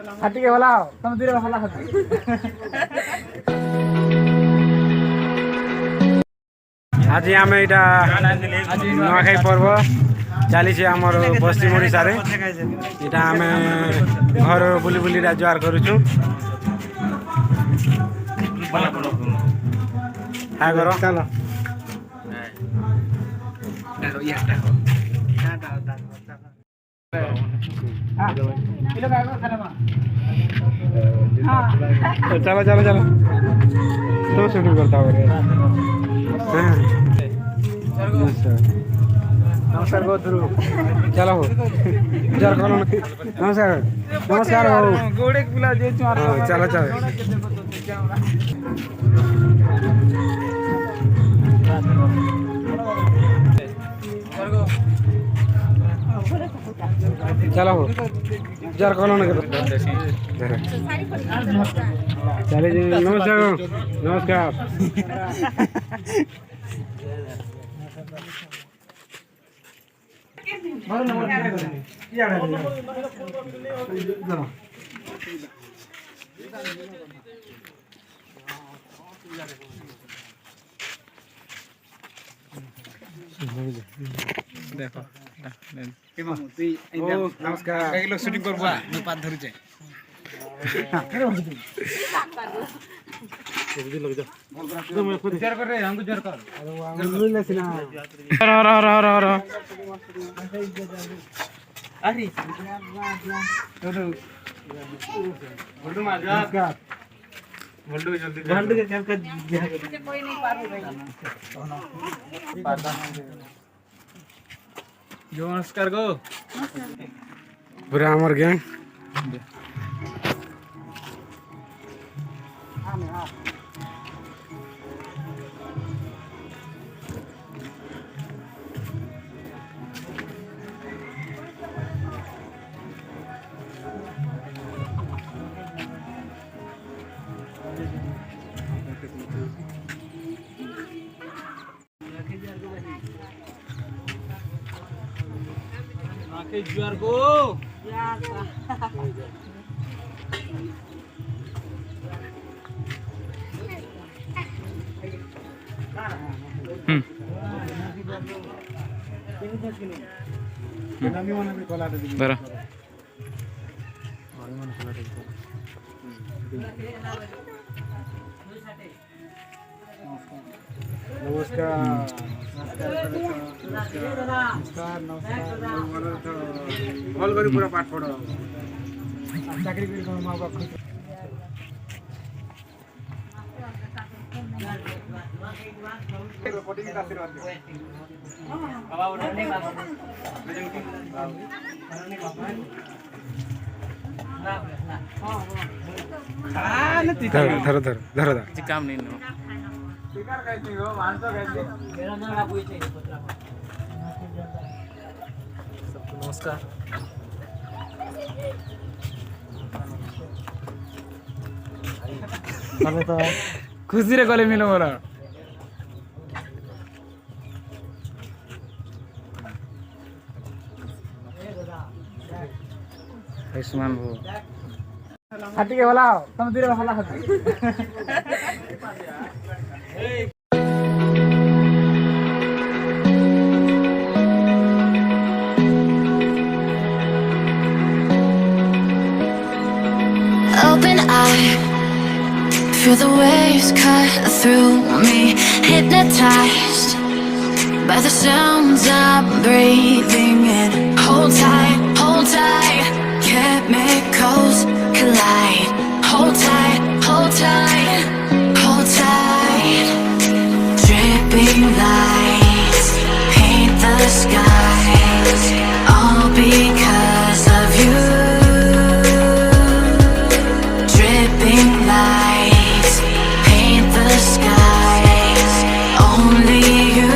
हाथी के वाला तुम धीरे वाला हाथी आज आम यहाँ नुआखाई पर्व चली आमर पश्चिम ओडिशा रे इटा आम घर बुली बुली जुआर करूँ हाय करो चलो चलो चलो चलो तो शूटिंग करता हो नमस्कार गो ध्रुव चलो हो जर करो नमस्कार नमस्कार हो गोड़े पिला जे चलो चलो चलो हो जर करो ना चले जी नमस्कार नमस्कार देखो नमस्कार शूटिंग कर पात धरू जो नमस्कार गो पूरा हमार गैंग जुआर को नमस्कार भल करी पूरा पाठ पढ़ चाकरी कर माँ बाप धर धर धर काम नहीं नमस्कार तो खुशी रे गले मिलो मोर आयुष्मान हो हाथी के वाला तुम धीरे वाला हाथी Open eye, feel the waves cut through me, hypnotized by the sounds I'm breathing in. Hold tight, chemicals collide. Hold tight, hold tight, hold tight. Dripping lights paint the skies, all because of you. Dripping lights paint the skies, only you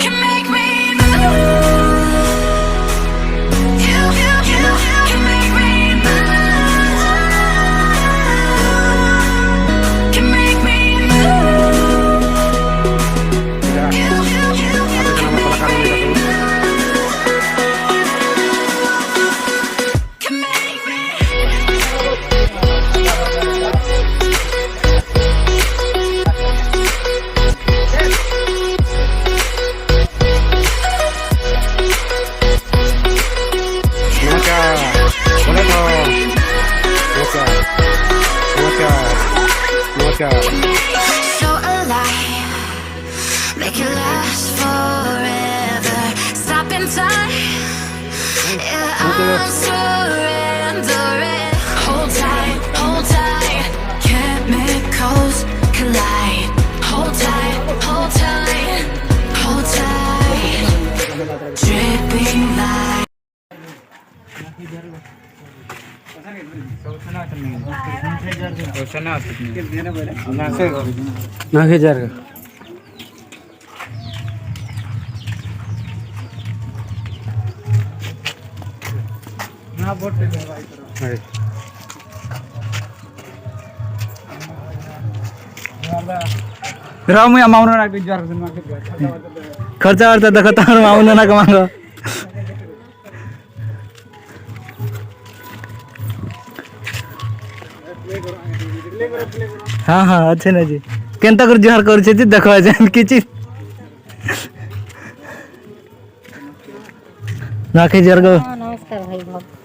can make me move. in time. Yeah, I'm surrendering. Hold tight, chemicals collide. Hold tight, dripping light. नाखे जार का ना boat पे भाई राम या माउन ना के jar खर्चा वर्चा देखता माउन ना कमांगो हाँ हाँ अच्छे ना जी केनता कर जुहार कर छे देखो जान किछि नाखे जार गो नमस्कार भाई भक्त